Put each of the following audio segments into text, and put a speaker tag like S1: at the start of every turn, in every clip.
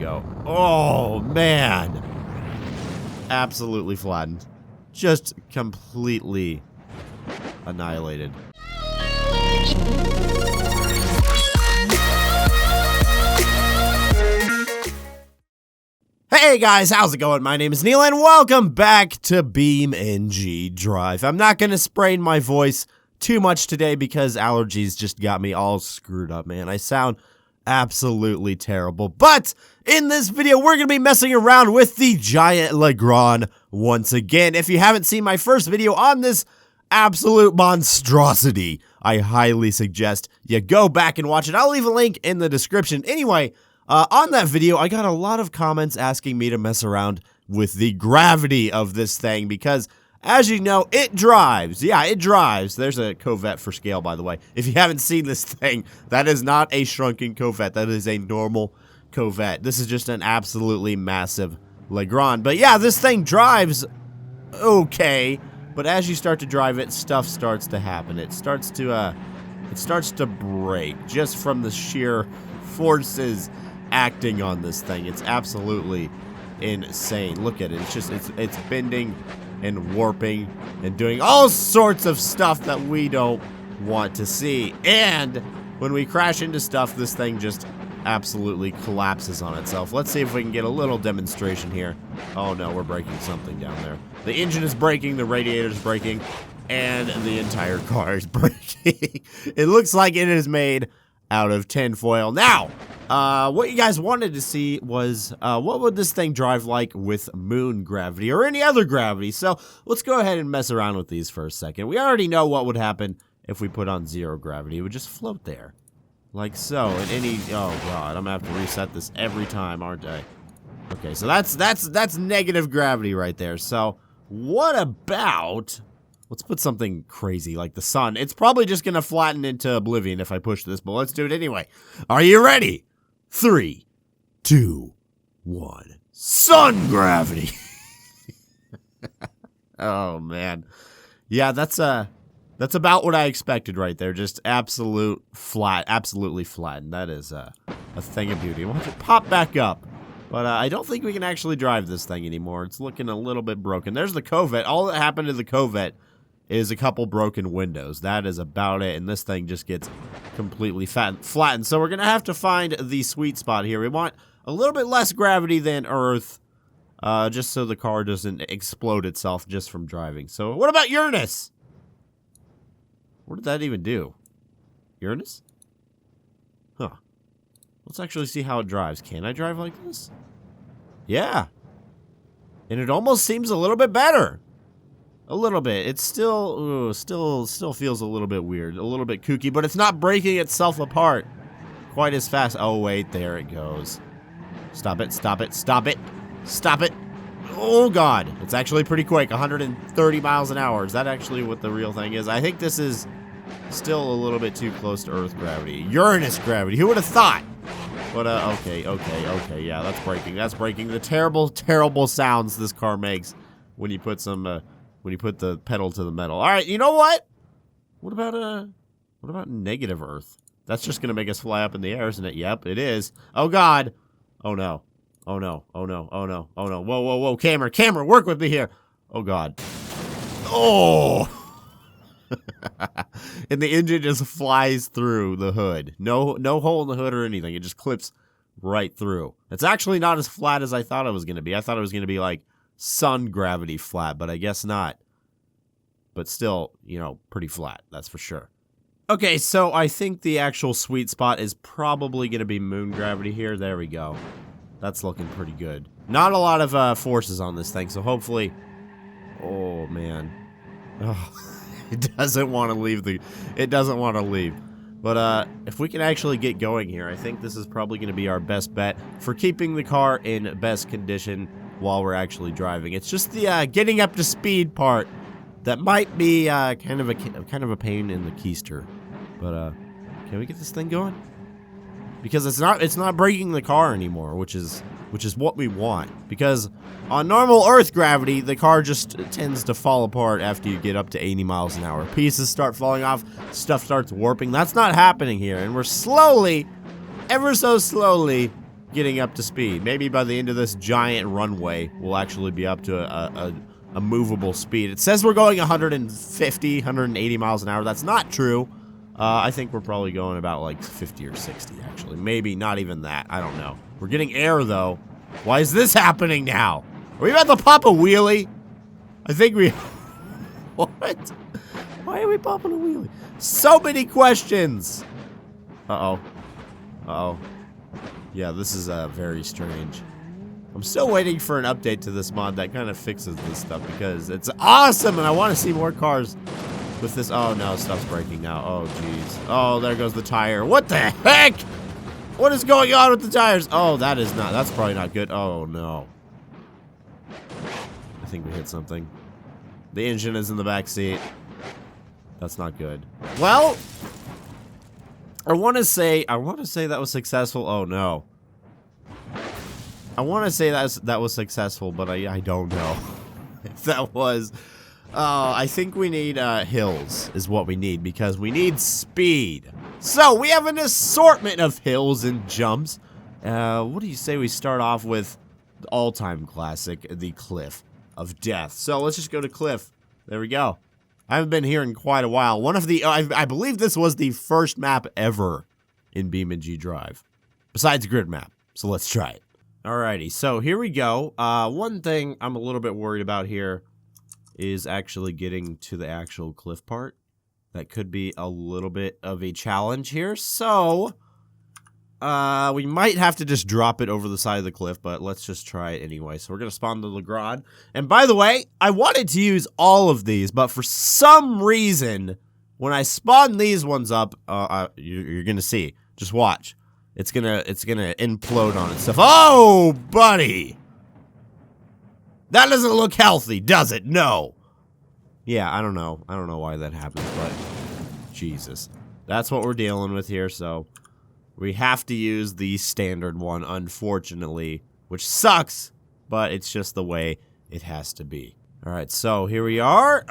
S1: go. Oh, man. Absolutely flattened. Just completely annihilated. Hey guys, how's it going? My name is Neil and welcome back to BEAMNG Drive. I'm not going to sprain my voice too much today because allergies just got me all screwed up, man. I sound absolutely terrible. But in this video, we're going to be messing around with the giant Legrand once again. If you haven't seen my first video on this absolute monstrosity, I highly suggest you go back and watch it. I'll leave a link in the description. Anyway, on that video, I got a lot of comments asking me to mess around with the gravity of this thing because, as you know, it drives. Yeah, it drives. There's a Corvette for scale, by the way. If you haven't seen this thing, that is not a shrunken Corvette. That is a normal Corvette. This is just an absolutely massive Legrand. But yeah, this thing drives okay. But as you start to drive it, stuff starts to happen. It starts to break just from the sheer forces acting on this thing. It's absolutely insane. Look at it. It's bending and warping and doing all sorts of stuff that we don't want to see. And when we crash into stuff, this thing just absolutely collapses on itself. Let's see if we can get a little demonstration here. Oh no, we're breaking something down there. The engine is breaking, the radiator is breaking, and the entire car is breaking. It looks like it is made out of tinfoil. Now, what you guys wanted to see was what would this thing drive like with moon gravity or any other gravity. So let's go ahead and mess around with these for a second. We already know what would happen if we put on zero gravity. It would just float there, like so. And oh god, I'm gonna have to reset this every time, aren't I? Okay, so that's negative gravity right there. So what about, let's put something crazy like the sun. It's probably just gonna flatten into oblivion if I push this, but let's do it anyway. Are you ready? 3, 2, 1. Sun gravity. Oh man. Yeah, that's about what I expected right there. Just absolutely flattened. That is a thing of beauty. We'll have to pop back up. But I don't think we can actually drive this thing anymore. It's looking a little bit broken. There's the Corvette. All that happened to the Corvette is a couple broken windows. That is about it, and this thing just gets completely flattened. So we're going to have to find the sweet spot here. We want a little bit less gravity than Earth, just so the car doesn't explode itself just from driving. So what about Uranus? What did that even do? Uranus? Huh. Let's actually see how it drives. Can I drive like this? Yeah. And it almost seems a little bit better. A little bit. It's still feels a little bit weird, a little bit kooky, but it's not breaking itself apart quite as fast. Oh wait, there it goes. Stop it, stop it, stop it, stop it. Oh god, it's actually pretty quick, 130 miles an hour. Is that actually what the real thing is? I think this is still a little bit too close to Earth gravity. Uranus gravity, who would have thought? But okay, yeah, that's breaking. That's breaking. The terrible sounds this car makes when you put some when you put the pedal to the metal. All right, you know what? What about negative Earth? That's just gonna make us fly up in the air, isn't it? Yep, it is. Oh God! Oh no! Oh no! Oh no! Oh no! Oh no! Whoa! Camera, work with me here! Oh God! Oh! And the engine just flies through the hood. No hole in the hood or anything. It just clips right through. It's actually not as flat as I thought it was gonna be. I thought it was gonna be like sun gravity flat, but I guess not. But still, you know, pretty flat, that's for sure. Okay, so I think the actual sweet spot is probably going to be moon gravity here. There we go. That's looking pretty good. Not a lot of forces on this thing, so hopefully... Oh, man. Oh, it doesn't want to leave It doesn't want to leave. But if we can actually get going here, I think this is probably going to be our best bet for keeping the car in best condition while we're actually driving. It's just the getting up to speed part that might be kind of a pain in the keister. But can we get this thing going? Because it's not breaking the car anymore, which is what we want. Because on normal Earth gravity, the car just tends to fall apart after you get up to 80 miles an hour. Pieces start falling off, stuff starts warping. That's not happening here, and we're slowly, ever so slowly, getting up to speed. Maybe by the end of this giant runway, we'll actually be up to a movable speed. It says we're going 150, 180 miles an hour. That's not true. I think we're probably going about like 50 or 60, actually. Maybe not even that. I don't know. We're getting air, though. Why is this happening now? Are we about to pop a wheelie? I think we... What? Why are we popping a wheelie? So many questions. Uh-oh. Uh-oh. Yeah, this is very strange. I'm still waiting for an update to this mod that kind of fixes this stuff because it's awesome and I want to see more cars with this. Oh, no, stuff's breaking now. Oh, jeez. Oh, there goes the tire. What the heck? What is going on with the tires? Oh, that's probably not good. Oh, no. I think we hit something. The engine is in the back seat. That's not good. Well, I want to say that was successful. Oh, no. I want to say that was successful, but I don't know if that was. I think we need hills is what we need because we need speed. So we have an assortment of hills and jumps. What do you say we start off with the all-time classic, the Cliff of Death? So let's just go to Cliff. There we go. I haven't been here in quite a while. One of the I believe this was the first map ever in BeamNG Drive, besides grid map. So let's try it. Alrighty, so here we go. One thing I'm a little bit worried about here is actually getting to the actual cliff part. That could be a little bit of a challenge here. So, we might have to just drop it over the side of the cliff, but let's just try it anyway. So we're going to spawn the Legrand. And by the way, I wanted to use all of these, but for some reason, when I spawn these ones up, you're going to see. Just watch. It's gonna implode on itself. Oh, buddy! That doesn't look healthy, does it? No. Yeah, I don't know. I don't know why that happened, but Jesus. That's what we're dealing with here, so we have to use the standard one, unfortunately, which sucks, but it's just the way it has to be. Alright, so here we are.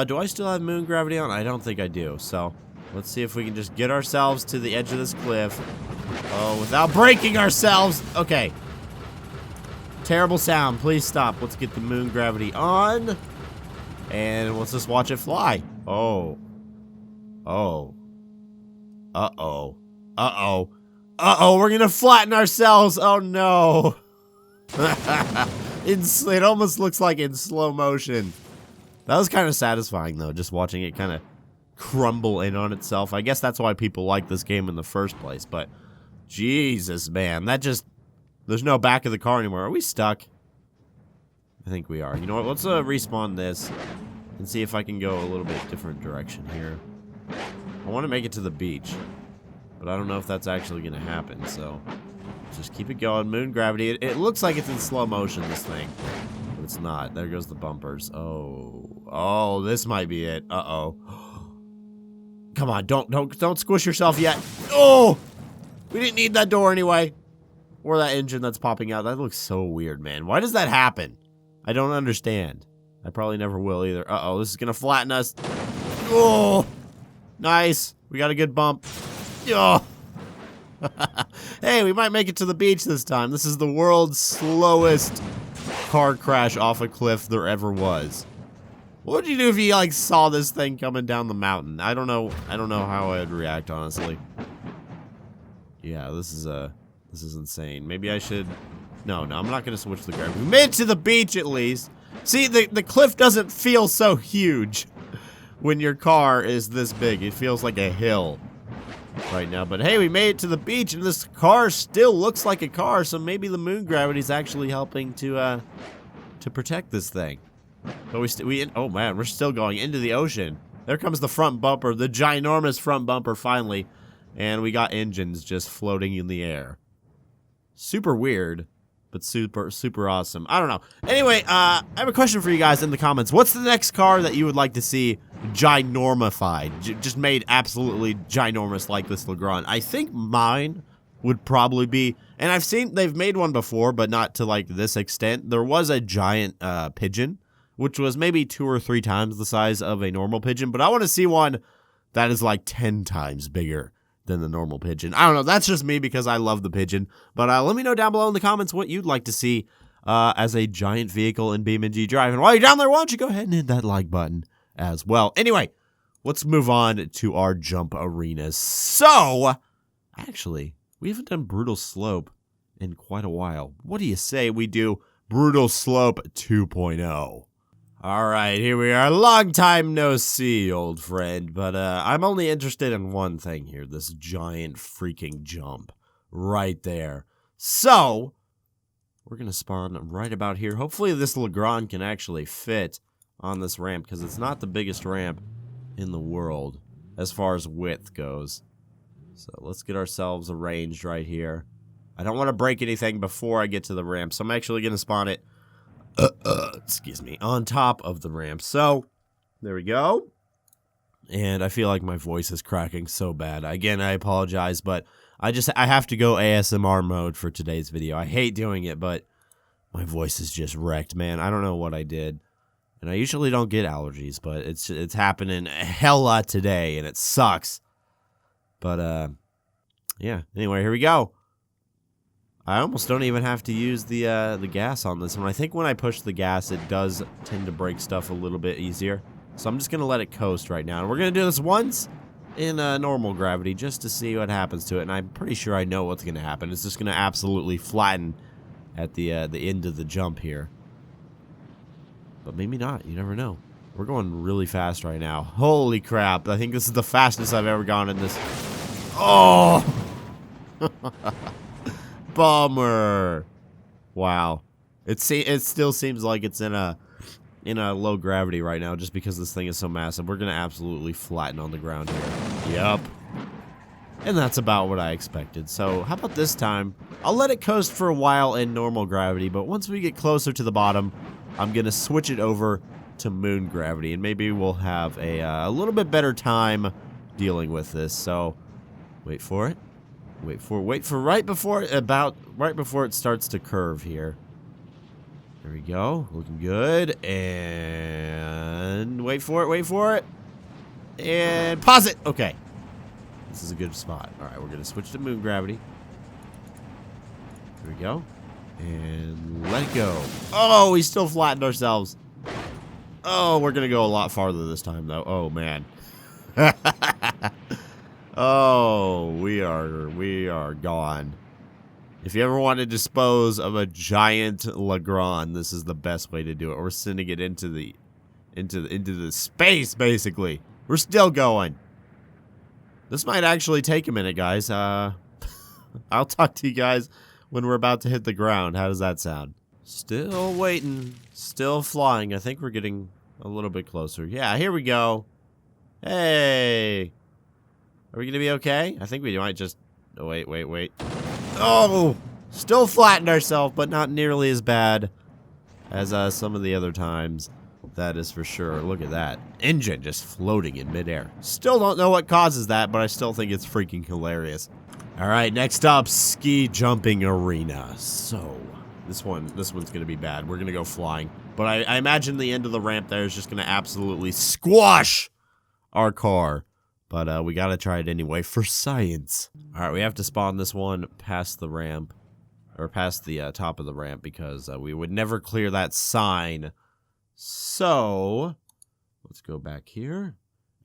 S1: Do I still have moon gravity on? I don't think I do, so let's see if we can just get ourselves to the edge of this cliff. Oh, without breaking ourselves. Okay. Terrible sound. Please stop. Let's get the moon gravity on. And let's just watch it fly. Oh. Oh. Uh-oh. Uh-oh. Uh-oh, we're gonna flatten ourselves. Oh, no. It almost looks like in slow motion. That was kind of satisfying, though, just watching it kind of crumble in on itself. I guess that's why people like this game in the first place, but Jesus, man, there's no back of the car anymore. Are we stuck? I think we are. You know what, let's respawn this and see if I can go a little bit different direction here. I want to make it to the beach, but I don't know if that's actually going to happen, so just keep it going. Moon gravity. It looks like it's in slow motion, this thing, but it's not. There goes the bumpers. Oh, this might be it. Uh-oh. Come on, don't squish yourself yet. Oh! We didn't need that door anyway. Or that engine that's popping out. That looks so weird, man. Why does that happen? I don't understand. I probably never will either. Uh-oh, this is gonna flatten us. Oh! Nice. We got a good bump. Oh! Hey, we might make it to the beach this time. This is the world's slowest car crash off a cliff there ever was. What would you do if you, like, saw this thing coming down the mountain? I don't know how I'd react, honestly. Yeah, this is insane. Maybe I should... No, I'm not gonna switch the gravity. We made it to the beach, at least. See, the cliff doesn't feel so huge when your car is this big. It feels like a hill right now. But hey, we made it to the beach, and this car still looks like a car, so maybe the moon gravity is actually helping to protect this thing. But oh man, we're still going into the ocean. There comes the front bumper, the ginormous front bumper finally. And we got engines just floating in the air. Super weird, but super awesome. I don't know. Anyway, I have a question for you guys in the comments. What's the next car that you would like to see ginormified? Just made absolutely ginormous like this Legrand. I think mine would probably be, and I've seen they've made one before, but not to like this extent. There was a giant pigeon, which was maybe 2 or 3 times the size of a normal pigeon, but I want to see one that is like 10 times bigger than the normal pigeon. I don't know. That's just me because I love the pigeon. But let me know down below in the comments what you'd like to see as a giant vehicle in BeamNG Drive. And while you're down there, why don't you go ahead and hit that like button as well. Anyway, let's move on to our jump arenas. So, actually, we haven't done Brutal Slope in quite a while. What do you say we do Brutal Slope 2.0? All right, here we are. Long time no see, old friend. But I'm only interested in one thing here. This giant freaking jump right there. So, we're going to spawn right about here. Hopefully this Legrand can actually fit on this ramp, because it's not the biggest ramp in the world as far as width goes. So let's get ourselves arranged right here. I don't want to break anything before I get to the ramp, so I'm actually going to spawn it, excuse me, on top of the ramp. So, there we go. And I feel like my voice is cracking so bad. Again, I apologize, but I have to go ASMR mode for today's video. I hate doing it, but my voice is just wrecked, man. I don't know what I did. And I usually don't get allergies, but it's happening a hell lot today, and it sucks. But, yeah. Anyway, here we go. I almost don't even have to use the gas on this one. I think when I push the gas, it does tend to break stuff a little bit easier. So I'm just going to let it coast right now. And we're going to do this once in normal gravity just to see what happens to it. And I'm pretty sure I know what's going to happen. It's just going to absolutely flatten at the end of the jump here. But maybe not. You never know. We're going really fast right now. Holy crap. I think this is the fastest I've ever gone in this. Oh! Bummer. Wow. It still seems like it's in a low gravity right now just because this thing is so massive. We're going to absolutely flatten on the ground here. Yep. And that's about what I expected. So how about this time? I'll let it coast for a while in normal gravity, but once we get closer to the bottom, I'm going to switch it over to moon gravity, and maybe we'll have a little bit better time dealing with this. So wait for it. Wait for right before it starts to curve here. There we go. Looking good. And wait for it. And pause it. Okay. This is a good spot. All right, we're going to switch to moon gravity. There we go. And let it go. Oh, we still flattened ourselves. Oh, we're going to go a lot farther this time, though. Oh, man. Oh, we are gone. If you ever want to dispose of a giant Legrand, this is the best way to do it. We're sending it into the space, basically. We're still going. This might actually take a minute, guys. I'll talk to you guys when we're about to hit the ground. How does that sound? Still waiting. Still flying. I think we're getting a little bit closer. Yeah, here we go. Hey. Are we going to be okay? I think we might just... Oh, wait. Oh! Still flattened ourselves, but not nearly as bad as some of the other times. That is for sure. Look at that. Engine just floating in midair. Still don't know what causes that, but I still think it's freaking hilarious. Alright, next up, ski jumping arena. So, this one's going to be bad. We're going to go flying. But I imagine the end of the ramp there is just going to absolutely squash our car. But we gotta try it anyway for science. Alright, we have to spawn this one past the ramp. Or past the top of the ramp because we would never clear that sign. So, let's go back here.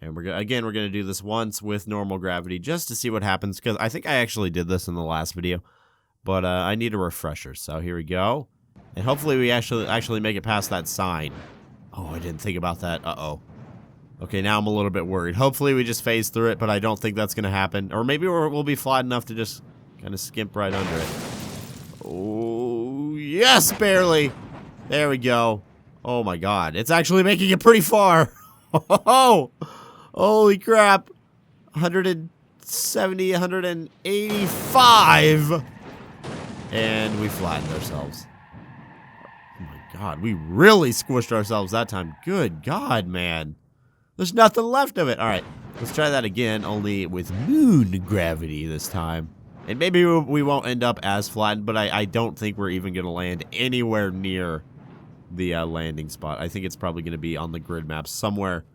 S1: And we're gonna do this once with normal gravity just to see what happens. Because I think I actually did this in the last video. But I need a refresher. So here we go. And hopefully we actually make it past that sign. Oh, I didn't think about that. Uh-oh. Okay, now I'm a little bit worried. Hopefully we just phase through it, but I don't think that's going to happen. Or maybe we'll be flat enough to just kind of skimp right under it. Oh, yes, barely. There we go. Oh, my God. It's actually making it pretty far. Oh, holy crap. 170, 185. And we flattened ourselves. Oh, my God. We really squished ourselves that time. Good God, man. There's nothing left of it. All right, let's try that again, only with moon gravity this time. And maybe we won't end up as flattened, but I don't think we're even going to land anywhere near the landing spot. I think it's probably going to be on the grid map somewhere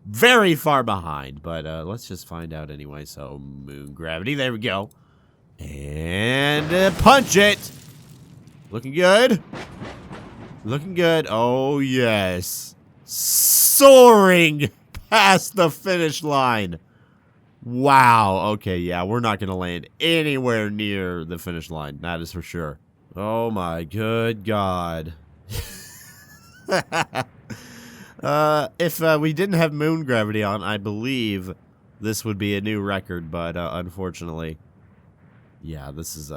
S1: very far behind, but let's just find out anyway. So, moon gravity, there we go. And punch it. Looking good. Looking good. Oh, yes. Soaring past the finish line. Wow. Okay, yeah, we're not going to land anywhere near the finish line. That is for sure. Oh, my good God. If we didn't have moon gravity on, I believe this would be a new record, but unfortunately, yeah, this is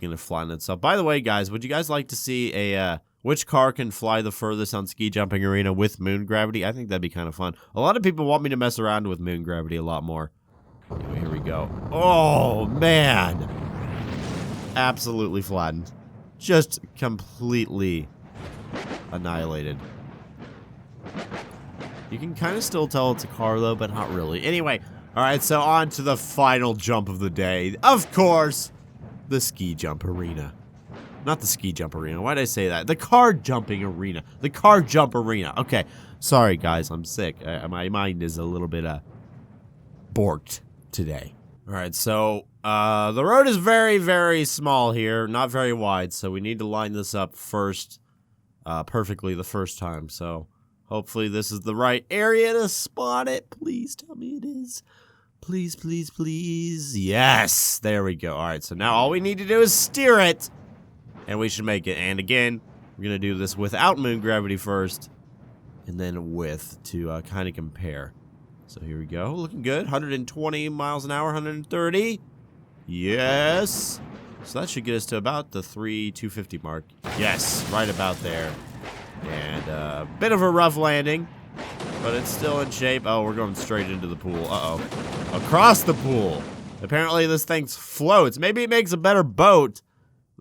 S1: gonna flatten itself. By the way, guys, would you guys like to see a which car can fly the furthest on Ski Jumping Arena with moon gravity? I think that'd be kind of fun. A lot of people want me to mess around with moon gravity a lot more. Anyway, here we go. Oh man, absolutely flattened, just completely annihilated. You can kind of still tell it's a car, though, but not really. Anyway, all right, so on to the final jump of the day. Of course, the ski jump arena. Not the ski jump arena. Why did I say that? The car jumping arena. The car jump arena. Okay, sorry, guys. I'm sick. My mind is a little bit borked today. All right, so the road is very, very small here. Not very wide, so we need to line this up first perfectly the first time, so... Hopefully this is the right area to spot it. Please tell me it is. Please, please, please. Yes. There we go. All right, so now all we need to do is steer it. And we should make it. And again, we're going to do this without moon gravity first. And then with to kind of compare. So here we go. Looking good. 120 miles an hour, 130. Yes. So that should get us to about the 250 mark. Yes, right about there. And a bit of a rough landing, but it's still in shape. Oh, we're going straight into the pool. Uh-oh. Across the pool. Apparently this thing floats. Maybe it makes a better boat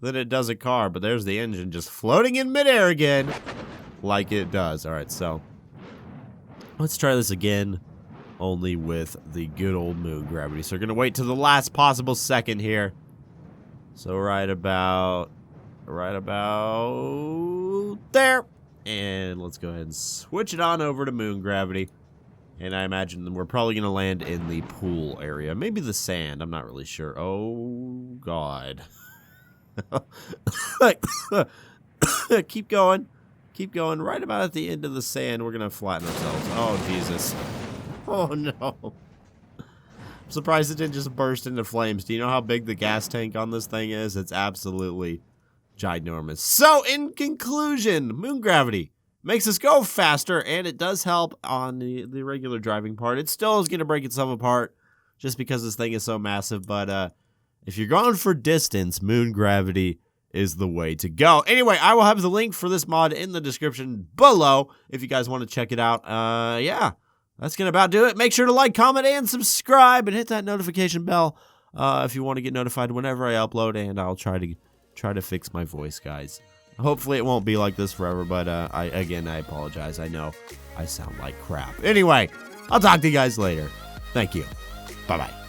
S1: than it does a car, but there's the engine just floating in midair again like it does. All right, so let's try this again, only with the good old moon gravity. So we're going to wait till the last possible second here. So right about there. And let's go ahead and switch it on over to moon gravity. And I imagine we're probably going to land in the pool area. Maybe the sand. I'm not really sure. Oh, God. Keep going. Keep going. Right about at the end of the sand, we're going to flatten ourselves. Oh, Jesus. Oh, no. I'm surprised it didn't just burst into flames. Do you know how big the gas tank on this thing is? It's absolutely... ginormous. So, in conclusion, moon gravity makes us go faster, and it does help on the regular driving part. It still is going to break itself apart just because this thing is so massive, but if you're going for distance, moon gravity is the way to go. Anyway, I will have the link for this mod in the description below if you guys want to check it out. Yeah, that's going to about do it. Make sure to like, comment, and subscribe, and hit that notification bell if you want to get notified whenever I upload, and I'll try to fix my voice, guys. Hopefully it won't be like this forever, but I apologize. I know I sound like crap. Anyway, I'll talk to you guys later. Thank you. Bye-bye.